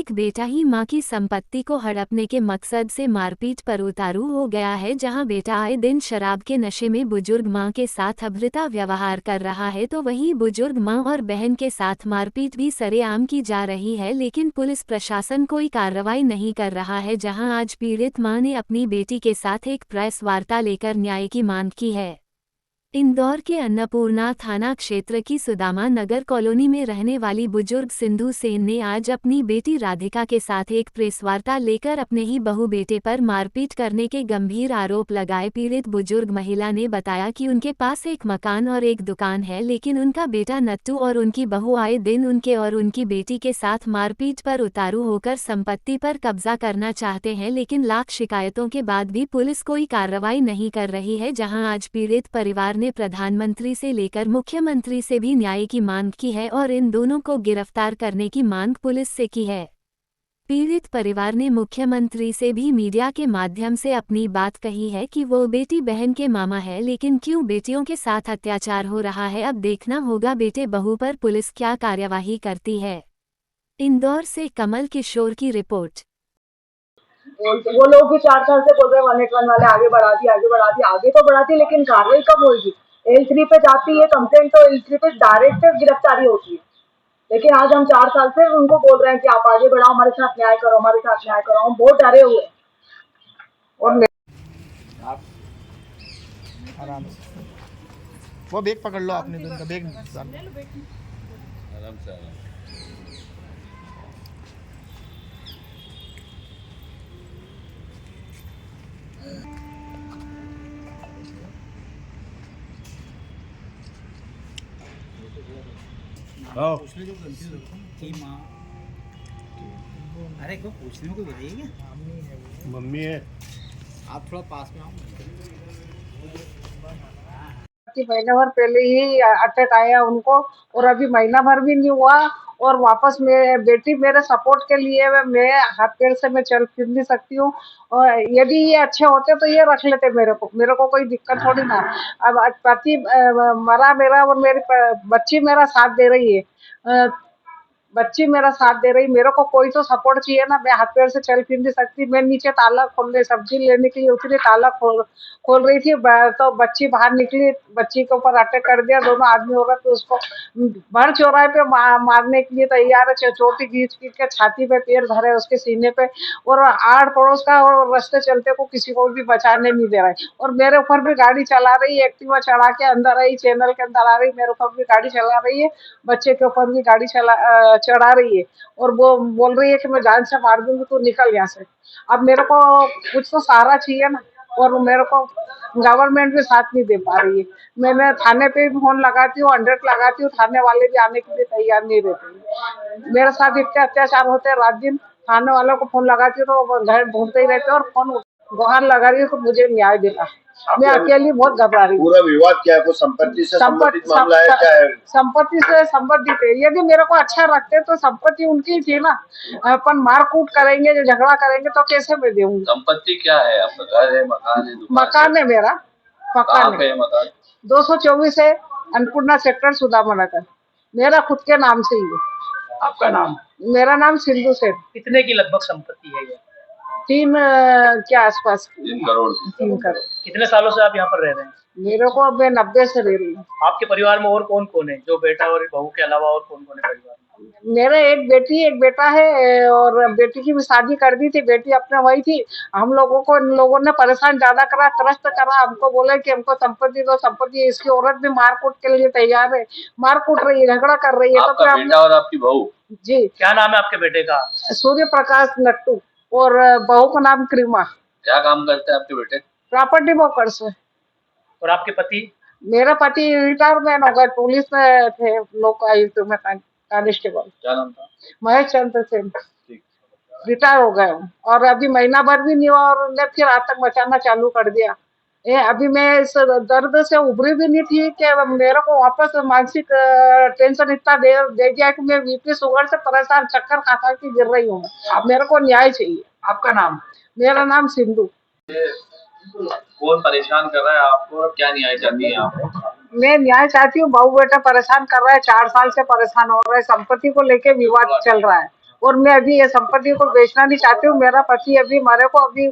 एक बेटा ही मां की संपत्ति को हड़पने के मकसद से मारपीट पर उतारू हो गया है। जहां बेटा आए दिन शराब के नशे में बुजुर्ग मां के साथ अभद्रता व्यवहार कर रहा है, तो वहीं बुजुर्ग मां और बहन के साथ मारपीट भी सरेआम की जा रही है, लेकिन पुलिस प्रशासन कोई कार्रवाई नहीं कर रहा है। जहां आज पीड़ित मां ने अपनी बेटी के साथ एक प्रेस वार्ता लेकर न्याय की मांग की है। इंदौर के अन्नपूर्णा थाना क्षेत्र की सुदामा नगर कॉलोनी में रहने वाली बुजुर्ग सिंधु सेन ने आज अपनी बेटी राधिका के साथ एक प्रेस वार्ता लेकर अपने ही बहू बेटे पर मारपीट करने के गंभीर आरोप लगाए। पीड़ित बुजुर्ग महिला ने बताया कि उनके पास एक मकान और एक दुकान है, लेकिन उनका बेटा नत्तू और उनकी बहू आए दिन उनके और उनकी बेटी के साथ मारपीट पर उतारू होकर संपत्ति पर कब्जा करना चाहते हैं, लेकिन लाख शिकायतों के बाद भी पुलिस कोई कार्रवाई नहीं कर रही है। जहां आज पीड़ित परिवार ने प्रधानमंत्री से लेकर मुख्यमंत्री से भी न्याय की मांग की है और इन दोनों को गिरफ्तार करने की मांग पुलिस से की है। पीड़ित परिवार ने मुख्यमंत्री से भी मीडिया के माध्यम से अपनी बात कही है कि वो बेटी बहन के मामा है, लेकिन क्यों बेटियों के साथ अत्याचार हो रहा है, अब देखना होगा बेटे बहू पर पुलिस क्या कार्यवाही करती है। इंदौर से कमल किशोर की रिपोर्ट। वो लोग भी 4 साल से बोल रहे हैं 181 वाले आगे बढ़ाती आगे तो बढ़ाती, लेकिन कार्रवाई कब होगी? L3 पे जाती है कंप्लेंट तो L3 पे डायरेक्ट गिरफ्तारी होती है, लेकिन आज हम 4 साल से उनको बोल रहे हैं कि आप आगे बढ़ाओ, हमारे साथ न्याय करो, हमारे साथ न्याय करो। हम बहुत डरे हुए हैं। और आप आराम से वो बैग पकड़ लो, आपने तो उनका बैग आराम से पूछने जो गलती थी माँ, अरे को पूछने में कोई बताइए क्या? मम्मी है। आप थोड़ा पास में आओ। महीने भर पहले ही अटैक आया उनको, और अभी महीना भर भी नहीं हुआ, और वापस बेटी मेरे सपोर्ट के लिए मैं हाथ पैर से मैं चल फिर नहीं सकती हूँ। और यदि ये अच्छे होते तो ये रख लेते मेरे को कोई दिक्कत थोड़ी ना। अब पति मरा मेरा, और मेरी बच्ची मेरा साथ दे रही है, बच्ची मेरा साथ दे रही। मेरे को कोई तो सपोर्ट चाहिए ना, मैं हाथ पैर से चल फिर नहीं सकती। मैं नीचे ताला खोल रही, सब्जी लेने के लिए उतरी, ताला खोल रही थी, तो बच्ची बाहर निकली, बच्ची के ऊपर अटैक कर दिया। दोनों आदमी होगा तो उसको भर चौराहे पे मारने के लिए तैयार है। चोटी खींच के छाती पे पैर धरे, उसके सीने पे, और आड़ पड़ोस का और रास्ते चलते को किसी को भी बचाने नहीं दे रहा है। और मेरे ऊपर भी गाड़ी चला रही है, एक्टिवा चढ़ा के अंदर आई, चैनल के अंदर आ रही, मेरे ऊपर भी गाड़ी चला रही है, बच्चे के ऊपर भी गाड़ी चढ़ा रही है, और वो बोल रही है कि मैं जान से मार दूंगी, तो निकल यहाँ से। अब मेरे को कुछ तो सहारा चाहिए ना, और मेरे को गवर्नमेंट भी साथ नहीं दे पा रही है। मैंने थाने पे भी फोन लगाती हूँ, 100 लगाती हूँ, थाने वाले भी आने के लिए तैयार नहीं रहते। मेरे साथ इतने अत्याचार होते हैं, रात दिन थाने वालों को फोन लगाती हूँ तो घर ढूंढते ही रहते, और फोन गुहार लगा रही है तो मुझे न्याय देता। मैं अकेली बहुत घबरा रही हूँ। पूरा विवाद क्या है? संपत्ति से संबंधित मामला है क्या है? संपत्ति से संबंधित है। यदि मेरे को अच्छा रखते तो संपत्ति उनकी ही थी ना। अपन मारकूट करेंगे, झगड़ा करेंगे तो कैसे मैं दूंगी? संपत्ति क्या है? आपका घर है, मकान है, मकान है मेरा, मकान है। मकान 224 है, अन्नपूर्णा सेक्टर, सुदामा नगर। मेरा खुद के नाम से ही है। आपका नाम? मेरा नाम सिंधु सेन। कितने की लगभग संपत्ति है ये? 3 के आसपास। 3 करोड़। 3 करोड़। कितने सालों से आप यहाँ पर रह रहे हैं? मेरे को अब मैं 90 से रह रही हूँ। आपके परिवार में और कौन कौन है? जो बेटा और बहू के अलावा और कौन कौन है परिवार में? मेरे एक बेटी एक बेटा है, और बेटी की भी शादी कर दी थी, बेटी अपने वही थी। हम लोगों को इन लोगों ने परेशान ज्यादा करा, त्रस्त करा। हमको बोले कि हमको संपत्ति दो, संपत्ति। इसकी औरत भी मारकूट के लिए तैयार है, मारकूट रही है, झगड़ा कर रही है। आपका तो बेटा और आपकी बहू? जी। क्या नाम है आपके बेटे का? सूर्य प्रकाश नट्टू, और बहू का नाम क्रीमा। क्या काम करते हैं आपके बेटे? प्रॉपर्टी ब्रोकर्स में। और आपके पति? मेरा पति रिटायरमेंट हो गए, पुलिस में थे, लोक आयुक्त में कांस्टेबल। क्या नाम था? महेश चंद्र सेन। रिटायर हो गए, और अभी महीना भर भी नहीं हुआ, और उन्होंने फिर आतंक मचाना चालू कर दिया। अभी मैं इस दर्द से उभरी भी नहीं थी कि मेरे को वापस मानसिक टेंशन इतना दे दिया कि मैं बीपी शुगर से परेशान, चक्कर खा खा के गिर रही हूँ। मेरे को न्याय चाहिए। आपका नाम? मेरा नाम सिंधु। कौन परेशान कर रहा है आपको? क्या न्याय चाहती है आप? मैं न्याय चाहती हूँ। बहू बेटा परेशान कर रहा है, 4 साल से परेशान हो रहा है, संपत्ति को लेके विवाद चल रहा है। और मैं अभी ये संपत्ति को बेचना नहीं चाहती हूँ। मेरा पति अभी मेरे को अभी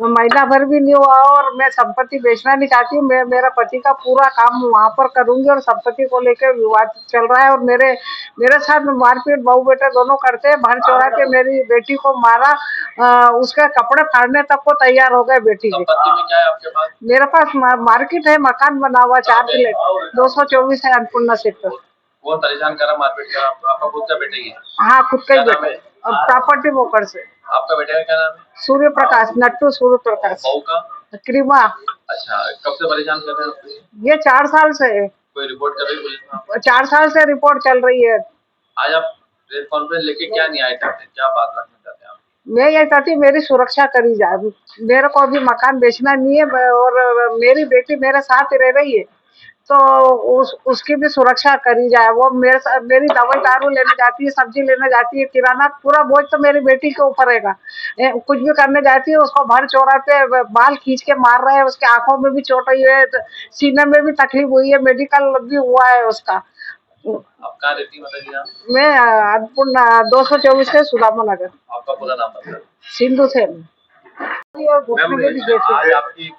महीना भर भी नहीं हुआ और मैं संपत्ति बेचना नहीं चाहती हूँ। मैं मेरा पति का पूरा काम वहाँ पर करूंगी और संपत्ति को लेकर विवाद चल रहा है और मेरे मेरे साथ मारपीट बहू बेटे दोनों करते हैं। भर चौराहे पे मेरी बेटी को मारा, उसके कपड़े फाड़ने तक को तैयार हो गए बेटी के। संपत्ति में क्या है आपके पास? मेरे पास मार्केट है, मकान बना हुआ 4 किले 224 है अन्नपूर्णा सेक्टर। कौन परेशान कर रहा मारपीट कर? आपका खुद का बेटे ही है? हाँ, खुद का ही क्या नाम बेटा है? है, प्रॉपर्टी ब्रोकर से। आपका बेटे का क्या नाम है? सूर्य प्रकाश, नट्टू सूर्य प्रकाश। बहू का? क्रीमा। अच्छा, कब से परेशान कर रहे हैं आपको? ये 4 साल से है। कोई रिपोर्ट कर रही पुलिस में आपको? 4 साल से रिपोर्ट चल रही है। आज आप प्रेस कॉन्फ्रेंस लेके क्या न्याय चाहते हैं, क्या बात रखना चाहते हैं आप? मैं ये चाहती हूँ मेरी सुरक्षा करी जाए। मेरे को अभी मकान बेचना नहीं है और मेरी बेटी मेरे साथ रह रही है, तो उसकी भी सुरक्षा करी जाए। वो मेरी दवाई दारू लेने जाती है, सब्जी लेने जाती है, किराना पूरा बोझ तो मेरी बेटी के ऊपर रहेगा। कुछ भी करने जाती है उसको भर चौराहे पे बाल खींच के मार रहे हैं, उसके आंखों में भी चोट हुई है, सीने में भी तकलीफ हुई है, मेडिकल भी हुआ है उसका। आप कहाँ रहती माता जी आप? मैं अन्नपूर्णा 224 से सुदामा नगर। आपका पूरा नाम बताइए। सिंधु सेन। मैम, आज आपकी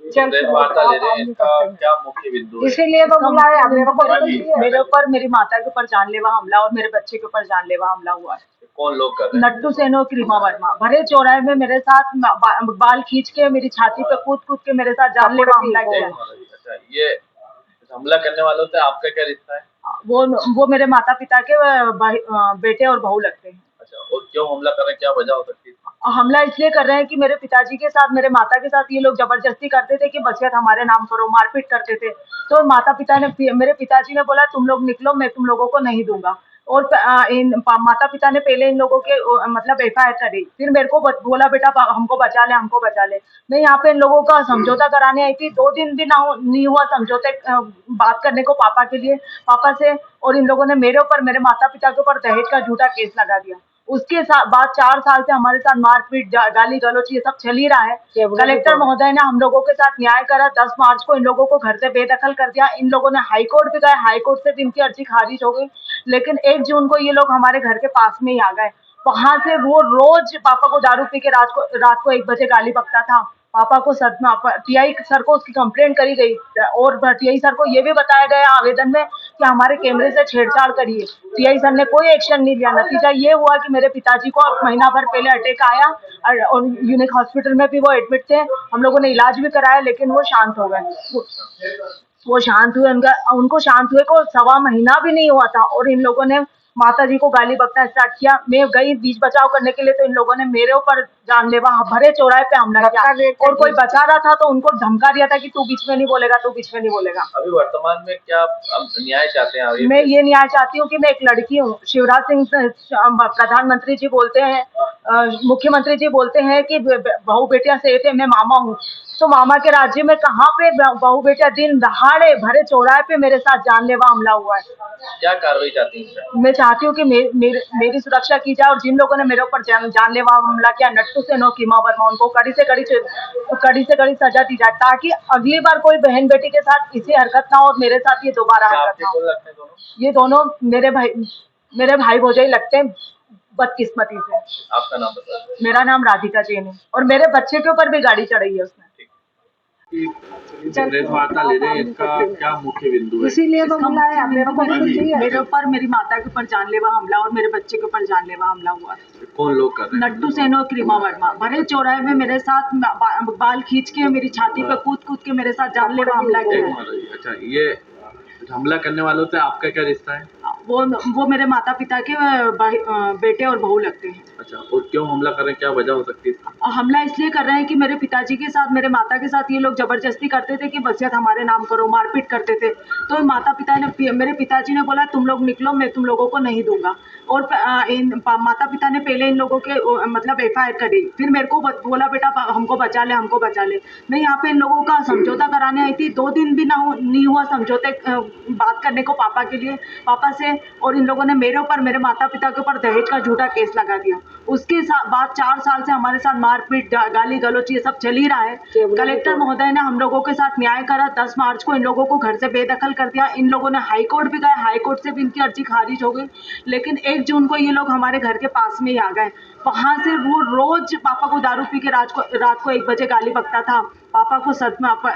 प्रेस वार्ता ले रहे हैं, इसका क्या मुख्य बिंदु है? इसीलिए तो बुलाया मेरे को। मेरे ऊपर, मेरी माता के ऊपर जानलेवा हमला और मेरे बच्चे के ऊपर जानलेवा हमला हुआ है। कौन लोग कर रहे हैं? नट्टू सेन और क्रीमा वर्मा भरे चौराहे में मेरे साथ बाल खींच के मेरी छाती पे कूद के मेरे साथ जानलेवा हमला किया। अच्छा, ये हमला करने वालों से आपका क्या रिश्ता है? वो मेरे माता पिता के बेटे और बहू लगते हैं। अच्छा, और क्यों हमला कर रहे हैं, क्या वजह हो सकती है? हमला इसलिए कर रहे हैं कि मेरे पिताजी के साथ, मेरे माता के साथ ये लोग जबरदस्ती करते थे कि वसीयत हमारे नाम करो, मारपीट करते थे। तो मेरे पिताजी ने बोला तुम लोग निकलो, मैं तुम लोगों को नहीं दूंगा। और माता पिता ने पहले इन लोगों के मतलब FIR करी, फिर मेरे को बोला बेटा हमको बचा ले, हमको बचा ले। मैं यहाँ पे इन लोगों का समझौता कराने आई थी, 2 दिन भी नहीं हुआ समझौते बात करने को पापा के लिए, पापा से। और इन लोगों ने मेरे ऊपर, मेरे माता पिता के ऊपर दहेज का झूठा केस लगा दिया। उसके बाद 4 साल से हमारे साथ मारपीट, गाली गलौच ये सब चल ही रहा है। कलेक्टर महोदय ने हम लोगों के साथ न्याय करा। 10 मार्च को इन लोगों को घर से बेदखल कर दिया। इन लोगों ने हाई कोर्ट भी गए, हाई कोर्ट से भी इनकी अर्जी खारिज हो गई। लेकिन 1 जून को ये लोग हमारे घर के पास में ही आ गए। वहां से वो रोज पापा को दारू पी के रात को 1 बजे गाली बकता था। पापा को TI सर को उसकी कंप्लेंट करी गई और TI सर को ये भी बताया गया आवेदन में कि हमारे कैमरे से छेड़छाड़ करिए। TI सर ने कोई एक्शन नहीं लिया। नतीजा ये हुआ कि मेरे पिताजी को महीना भर पहले अटैक आया और यूनिक हॉस्पिटल में भी वो एडमिट थे। हम लोगों ने इलाज भी कराया लेकिन वो शांत हो गए। वो शांत हुए, उनको शांत हुए को 1.25 महीना भी नहीं हुआ था और इन लोगों ने माता जी को गाली बकना स्टार्ट किया। मैं गई बीच बचाव करने के लिए तो इन लोगों ने मेरे ऊपर जानलेवा भरे चौराहे पे हमला किया और कोई बचा रहा था तो उनको धमका दिया था कि तू बीच में नहीं बोलेगा, तू बीच में नहीं बोलेगा। अभी वर्तमान में क्या आप न्याय चाहते हैं? अभी मैं ये न्याय चाहती हूँ कि मैं एक लड़की हूँ। शिवराज सिंह प्रधानमंत्री जी बोलते हैं, मुख्यमंत्री जी बोलते हैं कि बहू बेटियां सेफ है, मैं मामा हूँ। तो मामा के राज्य में कहाँ पे बहू बेटा दिन दहाड़े भरे चौराहे पे मेरे साथ जानलेवा हमला हुआ है। क्या कार्रवाई चाहती हैं? मैं चाहती हूँ कि मेरी सुरक्षा की जाए और जिन लोगों ने मेरे ऊपर जानलेवा हमला किया, नट्टू सेन और कीमा वर्मा, उनको कड़ी से कड़ी सजा दी जाए ताकि अगली बार कोई बहन बेटी के साथ इसी हरकत ना हो और मेरे साथ ये दोबारा हरकत ना हो। ये दोनों मेरे भाई भौजाई लगते हैं बदकिस्मती से। आपका नाम बताइए। मेरा नाम राधिका जैन है और मेरे बच्चे के ऊपर भी गाड़ी चढ़ाई है उसने। प्रेस वार्ता ले रहे हैं, इसका क्या मुख्य बिंदु है? इसीलिए तो बुलाया मेरे ऊपर, मेरी माता के ऊपर जानलेवा हमला और मेरे बच्चे के ऊपर जानलेवा हमला हुआ है। कौन लोग कर रहे हैं? नट्टू सेन और क्रीमा वर्मा भरे चौराहे में मेरे साथ बाल खींच के मेरी छाती पे कूद के मेरे साथ जानलेवा हमला किया। अच्छा, ये हमला करने वालों से आपका क्या रिश्ता है? वो मेरे माता पिता के बेटे और बहू लगते हैं। अच्छा, और क्यों हमला कर रहे हैं, क्या वजह हो सकती है? हमला इसलिए कर रहे हैं कि मेरे पिताजी के साथ, मेरे माता के साथ ये लोग जबरदस्ती करते थे कि वसीयत हमारे नाम करो, मारपीट करते थे। तो मेरे पिताजी ने बोला तुम लोग निकलो, मैं तुम लोगों को नहीं दूंगा। और माता पिता ने पहले इन लोगों के मतलब FIR करी, फिर मेरे को बोला बेटा हमको बचा ले, हमको बचा ले। मैं यहाँ पे इन लोगों का समझौता कराने आई थी, 2 दिन भी नहीं हुआ समझौते बात करने को पापा के लिए, पापा से। और इन लोगों ने मेरे ऊपर, मेरे माता पिता के ऊपर दहेज का झूठा केस लगा दिया। उसके बाद 4 साल से हमारे साथ मारपीट, गाली गलौज ये सब चल ही रहा है। कलेक्टर महोदय ने हम लोगों के साथ न्याय करा। 10 मार्च को इन लोगों को घर से बेदखल कर दिया। इन लोगों ने हाई कोर्ट भी गए, हाई कोर्ट से भी इनकी अर्जी खारिज हो गई। लेकिन 1 जून को ये लोग हमारे घर के पास में ही आ गए। वहाँ से वो रोज पापा को दारू पी के रात को 1 बजे गाली बकता था। पापा को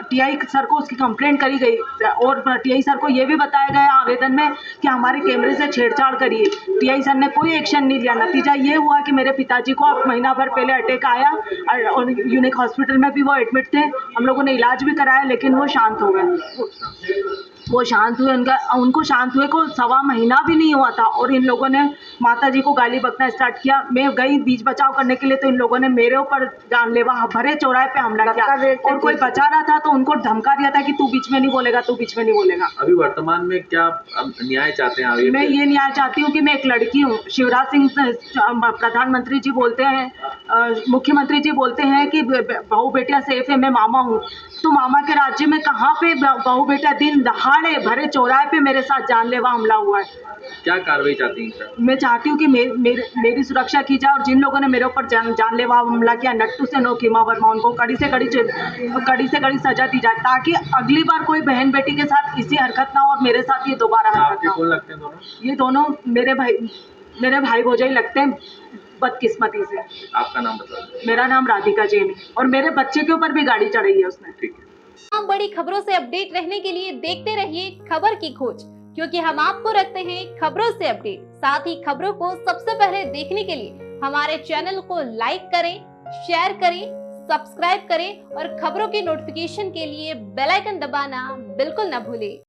टीआई सर को उसकी कंप्लेंट करी गई और टीआई सर को ये भी बताया गया आवेदन में कि हमारे कैमरे से छेड़छाड़ करिए। टीआई सर ने कोई एक्शन नहीं लिया। नतीजा ये हुआ कि मेरे पिताजी को अब महीना भर पहले अटैक आया और यूनिक हॉस्पिटल में भी वो एडमिट थे। हम लोगों ने इलाज भी कराया लेकिन वो शांत हो गए। वो शांत हुए, उनको शांत हुए को 1.25 महीना भी नहीं हुआ था और इन लोगों ने माताजी को गाली बकना स्टार्ट किया। मैं गई बीच बचाव करने के लिए तो इन लोगों ने मेरे ऊपर जानलेवा भरे चौराहे पे हमला किया और कोई बचा रहा था तो उनको धमका दिया था कि तू बीच में नहीं बोलेगा, तू बीच में नहीं बोलेगा। अभी वर्तमान में क्या न्याय चाहते हैं आगे? मैं ये न्याय चाहती हूँ कि मैं एक लड़की हूँ। शिवराज सिंह प्रधानमंत्री जी बोलते हैं, मुख्यमंत्री जी बोलते हैं कि बहू बेटियां सेफ है, मैं मामा हूँ। तो मामा के राज्य में कहाँ पे बहू बेटा दिन दहाड़े भरे चौराहे पे मेरे साथ जानलेवा हमला हुआ है। क्या कार्रवाई चाहती हैं? मैं चाहती हूँ कि मेरी सुरक्षा की जाए और जिन लोगों ने मेरे ऊपर जानलेवा हमला किया, नट्टू से नोकीमा वर्मा, उनको कड़ी से कड़ी सजा दी जाए ताकि अगली बार कोई बहन बेटी के साथ इसी हरकत ना हो और मेरे साथ ये दोबारा हरकत ना हो। कौन लगते हैं दोनों? ये दोनों मेरे भाई भौजाई लगते हैं बदकिस्मती से। आपका नाम बताइए। मेरा नाम राधिका जैन है और मेरे बच्चे के ऊपर भी गाड़ी चढ़ाई है उसने। ठीक है। हम बड़ी खबरों से अपडेट रहने के लिए देखते रहिए खबर की खोज, क्योंकि हम आपको रखते हैं खबरों से अपडेट। साथ ही खबरों को सबसे पहले देखने के लिए हमारे चैनल को लाइक करें, शेयर करें, सब्सक्राइब करें और खबरों की नोटिफिकेशन के लिए बेल आइकन दबाना बिल्कुल न भूलें।